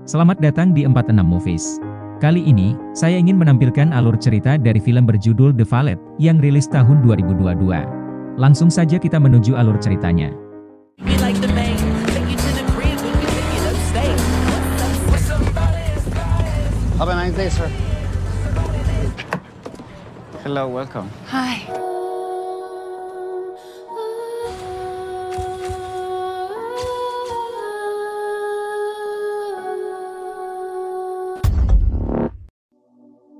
Selamat datang di 46 Movies. Kali ini, saya ingin menampilkan alur cerita dari film berjudul The Valet yang rilis tahun 2022. Langsung saja kita menuju alur ceritanya. Have a nice day, sir. Hello, welcome. Hi.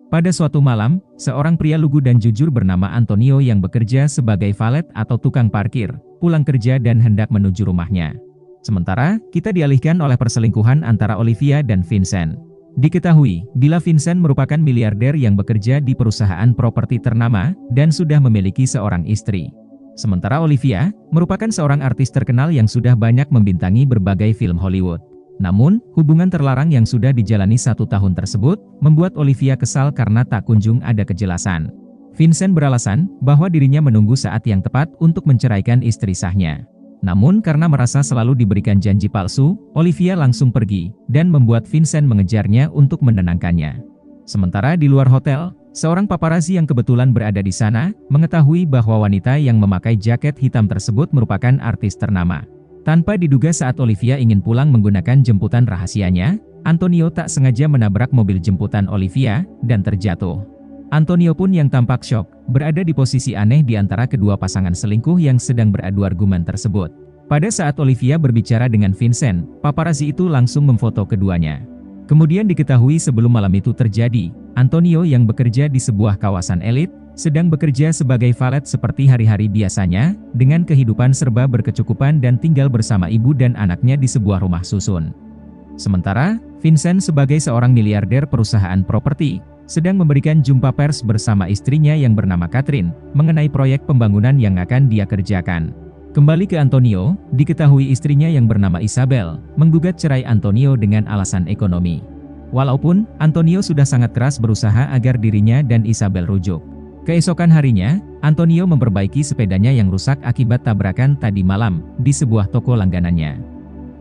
Pada suatu malam, seorang pria lugu dan jujur bernama Antonio yang bekerja sebagai valet atau tukang parkir, pulang kerja dan hendak menuju rumahnya. Sementara, kita dialihkan oleh perselingkuhan antara Olivia dan Vincent. Diketahui, bila Vincent merupakan miliarder yang bekerja di perusahaan properti ternama, dan sudah memiliki seorang istri. Sementara Olivia, merupakan seorang artis terkenal yang sudah banyak membintangi berbagai film Hollywood. Namun, hubungan terlarang yang sudah dijalani 1 tahun tersebut, membuat Olivia kesal karena tak kunjung ada kejelasan. Vincent beralasan, bahwa dirinya menunggu saat yang tepat untuk menceraikan istri sahnya. Namun karena merasa selalu diberikan janji palsu, Olivia langsung pergi, dan membuat Vincent mengejarnya untuk menenangkannya. Sementara di luar hotel, seorang paparazzi yang kebetulan berada di sana, mengetahui bahwa wanita yang memakai jaket hitam tersebut merupakan artis ternama. Tanpa diduga saat Olivia ingin pulang menggunakan jemputan rahasianya, Antonio tak sengaja menabrak mobil jemputan Olivia, dan terjatuh. Antonio pun yang tampak syok, berada di posisi aneh di antara kedua pasangan selingkuh yang sedang beradu argumen tersebut. Pada saat Olivia berbicara dengan Vincent, paparazzi itu langsung memfoto keduanya. Kemudian diketahui sebelum malam itu terjadi, Antonio yang bekerja di sebuah kawasan elit, sedang bekerja sebagai valet seperti hari-hari biasanya, dengan kehidupan serba berkecukupan dan tinggal bersama ibu dan anaknya di sebuah rumah susun. Sementara, Vincent sebagai seorang miliarder perusahaan properti, sedang memberikan jumpa pers bersama istrinya yang bernama Catherine, mengenai proyek pembangunan yang akan dia kerjakan. Kembali ke Antonio, diketahui istrinya yang bernama Isabel, menggugat cerai Antonio dengan alasan ekonomi. Walaupun, Antonio sudah sangat keras berusaha agar dirinya dan Isabel rujuk. Keesokan harinya, Antonio memperbaiki sepedanya yang rusak akibat tabrakan tadi malam, di sebuah toko langganannya.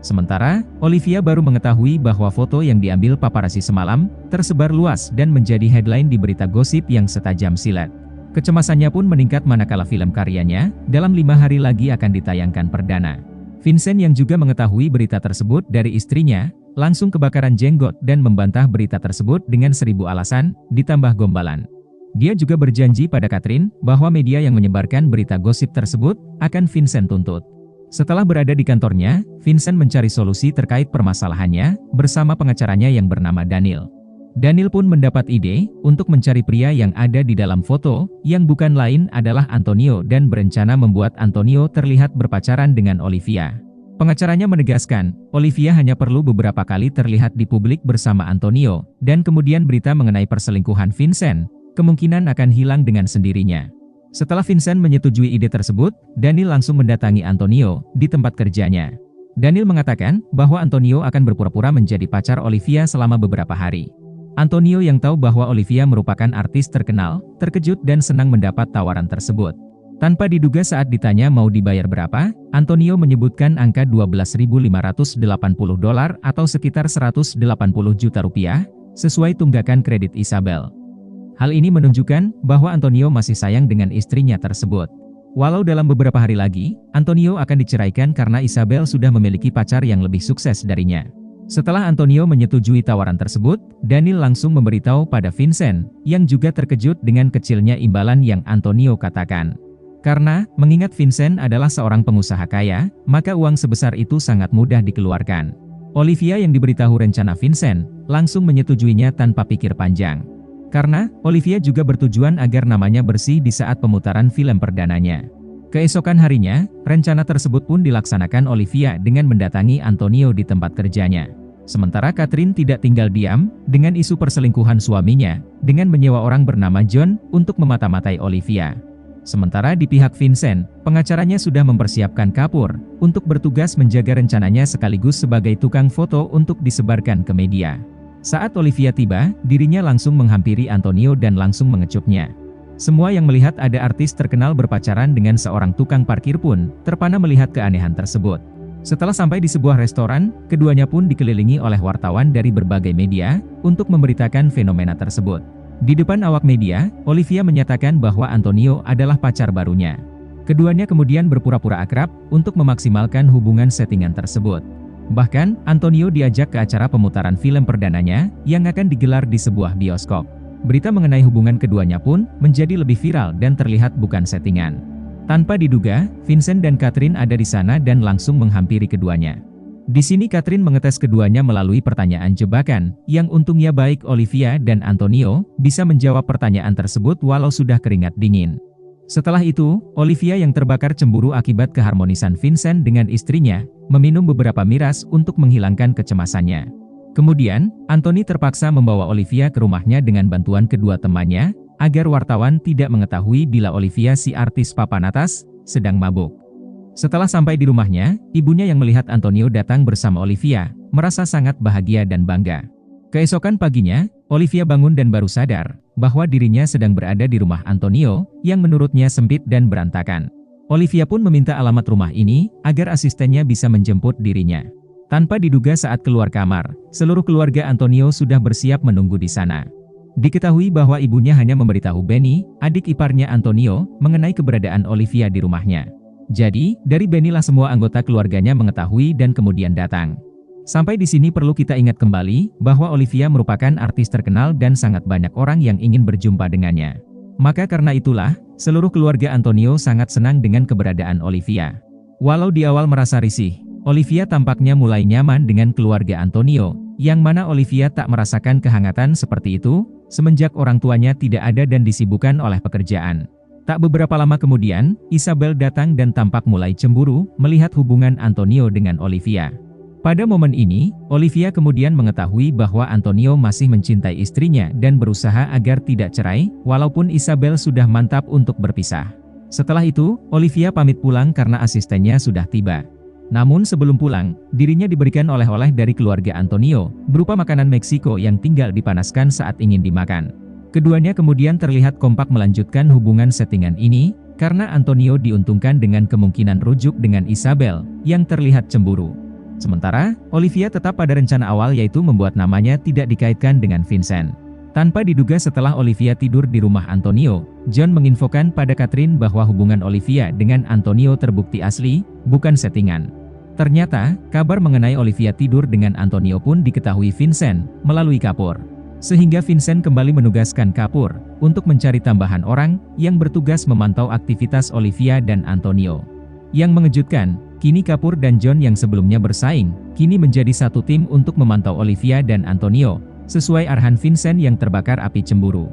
Sementara, Olivia baru mengetahui bahwa foto yang diambil paparazzi semalam, tersebar luas dan menjadi headline di berita gosip yang setajam silet. Kecemasannya pun meningkat manakala film karyanya, dalam 5 hari lagi akan ditayangkan perdana. Vincent yang juga mengetahui berita tersebut dari istrinya, langsung kebakaran jenggot dan membantah berita tersebut dengan 1000 alasan, ditambah gombalan. Dia juga berjanji pada Catherine, bahwa media yang menyebarkan berita gosip tersebut, akan Vincent tuntut. Setelah berada di kantornya, Vincent mencari solusi terkait permasalahannya, bersama pengacaranya yang bernama Daniel. Daniel pun mendapat ide, untuk mencari pria yang ada di dalam foto, yang bukan lain adalah Antonio dan berencana membuat Antonio terlihat berpacaran dengan Olivia. Pengacaranya menegaskan, Olivia hanya perlu beberapa kali terlihat di publik bersama Antonio, dan kemudian berita mengenai perselingkuhan Vincent, kemungkinan akan hilang dengan sendirinya. Setelah Vincent menyetujui ide tersebut, Daniel langsung mendatangi Antonio di tempat kerjanya. Daniel mengatakan bahwa Antonio akan berpura-pura menjadi pacar Olivia selama beberapa hari. Antonio yang tahu bahwa Olivia merupakan artis terkenal, terkejut dan senang mendapat tawaran tersebut. Tanpa diduga saat ditanya mau dibayar berapa, Antonio menyebutkan angka $12.580 atau sekitar 180 juta rupiah, sesuai tunggakan kredit Isabel. Hal ini menunjukkan bahwa Antonio masih sayang dengan istrinya tersebut. Walau dalam beberapa hari lagi, Antonio akan diceraikan karena Isabel sudah memiliki pacar yang lebih sukses darinya. Setelah Antonio menyetujui tawaran tersebut, Daniel langsung memberitahu pada Vincent, yang juga terkejut dengan kecilnya imbalan yang Antonio katakan. Karena, mengingat Vincent adalah seorang pengusaha kaya, maka uang sebesar itu sangat mudah dikeluarkan. Olivia yang diberitahu rencana Vincent, langsung menyetujuinya tanpa pikir panjang. Karena, Olivia juga bertujuan agar namanya bersih di saat pemutaran film perdananya. Keesokan harinya, rencana tersebut pun dilaksanakan Olivia dengan mendatangi Antonio di tempat kerjanya. Sementara Catherine tidak tinggal diam, dengan isu perselingkuhan suaminya, dengan menyewa orang bernama John, untuk memata-matai Olivia. Sementara di pihak Vincent, pengacaranya sudah mempersiapkan kapur, untuk bertugas menjaga rencananya sekaligus sebagai tukang foto untuk disebarkan ke media. Saat Olivia tiba, dirinya langsung menghampiri Antonio dan langsung mengecupnya. Semua yang melihat ada artis terkenal berpacaran dengan seorang tukang parkir pun, terpana melihat keanehan tersebut. Setelah sampai di sebuah restoran, keduanya pun dikelilingi oleh wartawan dari berbagai media untuk memberitakan fenomena tersebut. Di depan awak media, Olivia menyatakan bahwa Antonio adalah pacar barunya. Keduanya kemudian berpura-pura akrab untuk memaksimalkan hubungan settingan tersebut. Bahkan, Antonio diajak ke acara pemutaran film perdananya yang akan digelar di sebuah bioskop. Berita mengenai hubungan keduanya pun menjadi lebih viral dan terlihat bukan settingan. Tanpa diduga, Vincent dan Catherine ada di sana dan langsung menghampiri keduanya. Di sini Catherine mengetes keduanya melalui pertanyaan jebakan, yang untungnya baik Olivia dan Antonio bisa menjawab pertanyaan tersebut walau sudah keringat dingin. Setelah itu, Olivia yang terbakar cemburu akibat keharmonisan Vincent dengan istrinya, meminum beberapa miras untuk menghilangkan kecemasannya. Kemudian, Anthony terpaksa membawa Olivia ke rumahnya dengan bantuan kedua temannya, agar wartawan tidak mengetahui bila Olivia si artis papan atas sedang mabuk. Setelah sampai di rumahnya, ibunya yang melihat Antonio datang bersama Olivia, merasa sangat bahagia dan bangga. Keesokan paginya, Olivia bangun dan baru sadar bahwa dirinya sedang berada di rumah Antonio yang menurutnya sempit dan berantakan. Olivia pun meminta alamat rumah ini agar asistennya bisa menjemput dirinya. Tanpa diduga saat keluar kamar, seluruh keluarga Antonio sudah bersiap menunggu di sana. Diketahui bahwa ibunya hanya memberitahu Benny, adik iparnya Antonio, mengenai keberadaan Olivia di rumahnya. Jadi, dari Benny lah semua anggota keluarganya mengetahui dan kemudian datang. Sampai di sini perlu kita ingat kembali bahwa Olivia merupakan artis terkenal dan sangat banyak orang yang ingin berjumpa dengannya. Maka karena itulah, seluruh keluarga Antonio sangat senang dengan keberadaan Olivia. Walau di awal merasa risih, Olivia tampaknya mulai nyaman dengan keluarga Antonio, yang mana Olivia tak merasakan kehangatan seperti itu semenjak orang tuanya tidak ada dan disibukkan oleh pekerjaan. Tak beberapa lama kemudian, Isabel datang dan tampak mulai cemburu melihat hubungan Antonio dengan Olivia. Pada momen ini, Olivia kemudian mengetahui bahwa Antonio masih mencintai istrinya dan berusaha agar tidak cerai, walaupun Isabel sudah mantap untuk berpisah. Setelah itu, Olivia pamit pulang karena asistennya sudah tiba. Namun sebelum pulang, dirinya diberikan oleh-oleh dari keluarga Antonio, berupa makanan Meksiko yang tinggal dipanaskan saat ingin dimakan. Keduanya kemudian terlihat kompak melanjutkan hubungan settingan ini, karena Antonio diuntungkan dengan kemungkinan rujuk dengan Isabel, yang terlihat cemburu. Sementara, Olivia tetap pada rencana awal yaitu membuat namanya tidak dikaitkan dengan Vincent. Tanpa diduga setelah Olivia tidur di rumah Antonio, John menginfokan pada Catherine bahwa hubungan Olivia dengan Antonio terbukti asli, bukan settingan. Ternyata, kabar mengenai Olivia tidur dengan Antonio pun diketahui Vincent melalui Kapur. Sehingga Vincent kembali menugaskan Kapur untuk mencari tambahan orang yang bertugas memantau aktivitas Olivia dan Antonio. Yang mengejutkan, kini Kapur dan John yang sebelumnya bersaing, kini menjadi satu tim untuk memantau Olivia dan Antonio, sesuai arahan Vincent yang terbakar api cemburu.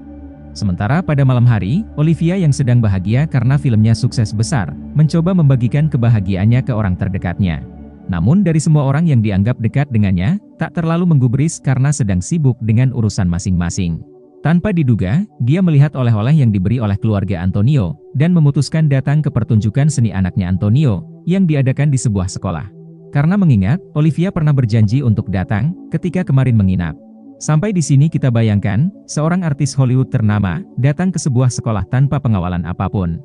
Sementara pada malam hari, Olivia yang sedang bahagia karena filmnya sukses besar, mencoba membagikan kebahagiaannya ke orang terdekatnya. Namun dari semua orang yang dianggap dekat dengannya, tak terlalu menggubris karena sedang sibuk dengan urusan masing-masing. Tanpa diduga, dia melihat oleh-oleh yang diberi oleh keluarga Antonio, dan memutuskan datang ke pertunjukan seni anaknya Antonio, yang diadakan di sebuah sekolah. Karena mengingat, Olivia pernah berjanji untuk datang, ketika kemarin menginap. Sampai di sini kita bayangkan, seorang artis Hollywood ternama, datang ke sebuah sekolah tanpa pengawalan apapun.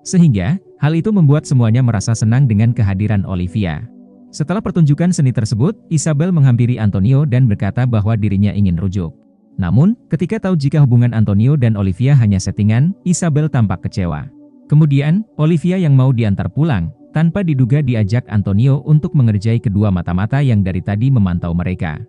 Sehingga, hal itu membuat semuanya merasa senang dengan kehadiran Olivia. Setelah pertunjukan seni tersebut, Isabel menghampiri Antonio dan berkata bahwa dirinya ingin rujuk. Namun, ketika tahu jika hubungan Antonio dan Olivia hanya settingan, Isabel tampak kecewa. Kemudian, Olivia yang mau diantar pulang, tanpa diduga diajak Antonio untuk mengerjai kedua mata-mata yang dari tadi memantau mereka.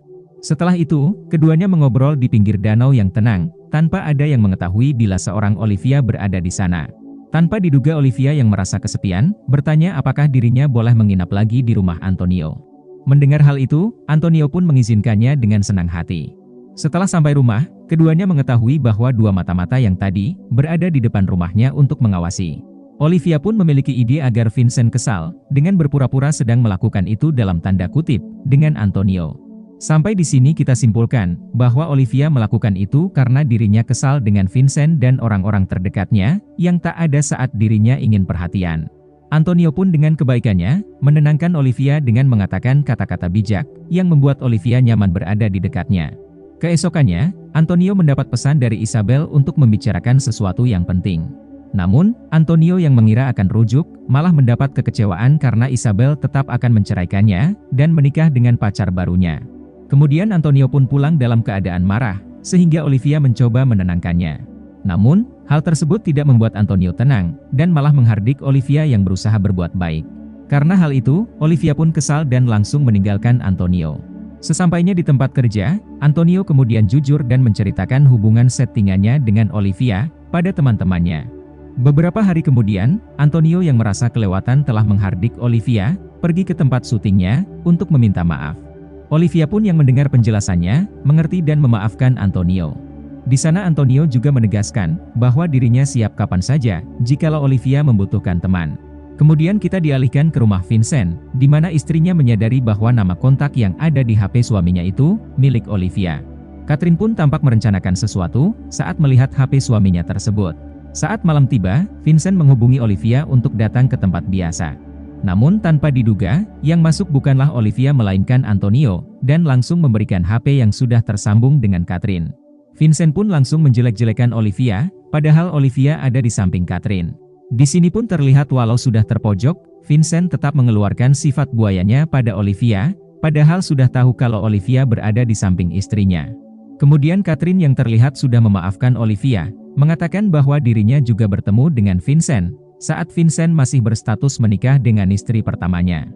Setelah itu, keduanya mengobrol di pinggir danau yang tenang, tanpa ada yang mengetahui bila seorang Olivia berada di sana. Tanpa diduga Olivia yang merasa kesepian, bertanya apakah dirinya boleh menginap lagi di rumah Antonio. Mendengar hal itu, Antonio pun mengizinkannya dengan senang hati. Setelah sampai rumah, keduanya mengetahui bahwa dua mata-mata yang tadi berada di depan rumahnya untuk mengawasi. Olivia pun memiliki ide agar Vincent kesal, dengan berpura-pura sedang melakukan itu dalam tanda kutip, dengan Antonio. Sampai di sini kita simpulkan, bahwa Olivia melakukan itu karena dirinya kesal dengan Vincent dan orang-orang terdekatnya, yang tak ada saat dirinya ingin perhatian. Antonio pun dengan kebaikannya, menenangkan Olivia dengan mengatakan kata-kata bijak, yang membuat Olivia nyaman berada di dekatnya. Keesokannya, Antonio mendapat pesan dari Isabel untuk membicarakan sesuatu yang penting. Namun, Antonio yang mengira akan rujuk, malah mendapat kekecewaan karena Isabel tetap akan menceraikannya, dan menikah dengan pacar barunya. Kemudian Antonio pun pulang dalam keadaan marah, sehingga Olivia mencoba menenangkannya. Namun, hal tersebut tidak membuat Antonio tenang, dan malah menghardik Olivia yang berusaha berbuat baik. Karena hal itu, Olivia pun kesal dan langsung meninggalkan Antonio. Sesampainya di tempat kerja, Antonio kemudian jujur dan menceritakan hubungan settingannya dengan Olivia pada teman-temannya. Beberapa hari kemudian, Antonio yang merasa kelewatan telah menghardik Olivia pergi ke tempat syutingnya untuk meminta maaf. Olivia pun yang mendengar penjelasannya, mengerti dan memaafkan Antonio. Di sana Antonio juga menegaskan bahwa dirinya siap kapan saja jikalau Olivia membutuhkan teman. Kemudian kita dialihkan ke rumah Vincent, di mana istrinya menyadari bahwa nama kontak yang ada di HP suaminya itu milik Olivia. Catherine pun tampak merencanakan sesuatu saat melihat HP suaminya tersebut. Saat malam tiba, Vincent menghubungi Olivia untuk datang ke tempat biasa. Namun tanpa diduga, yang masuk bukanlah Olivia melainkan Antonio, dan langsung memberikan HP yang sudah tersambung dengan Catherine. Vincent pun langsung menjelek-jelekan Olivia, padahal Olivia ada di samping Catherine. Di sini pun terlihat walau sudah terpojok, Vincent tetap mengeluarkan sifat buayanya pada Olivia, padahal sudah tahu kalau Olivia berada di samping istrinya. Kemudian Catherine yang terlihat sudah memaafkan Olivia, mengatakan bahwa dirinya juga bertemu dengan Vincent, saat Vincent masih berstatus menikah dengan istri pertamanya.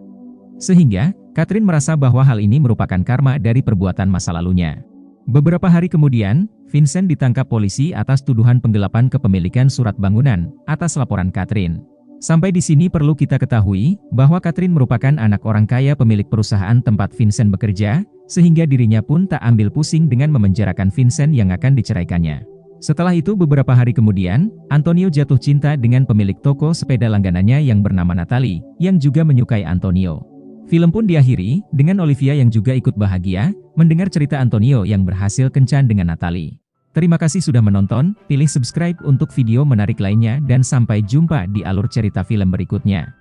Sehingga, Catherine merasa bahwa hal ini merupakan karma dari perbuatan masa lalunya. Beberapa hari kemudian, Vincent ditangkap polisi atas tuduhan penggelapan kepemilikan surat bangunan, atas laporan Catherine. Sampai di sini perlu kita ketahui, bahwa Catherine merupakan anak orang kaya pemilik perusahaan tempat Vincent bekerja, sehingga dirinya pun tak ambil pusing dengan memenjarakan Vincent yang akan diceraikannya. Setelah itu beberapa hari kemudian, Antonio jatuh cinta dengan pemilik toko sepeda langganannya yang bernama Natalie, yang juga menyukai Antonio. Film pun diakhiri, dengan Olivia yang juga ikut bahagia, mendengar cerita Antonio yang berhasil kencan dengan Natalie. Terima kasih sudah menonton, pilih subscribe untuk video menarik lainnya dan sampai jumpa di alur cerita film berikutnya.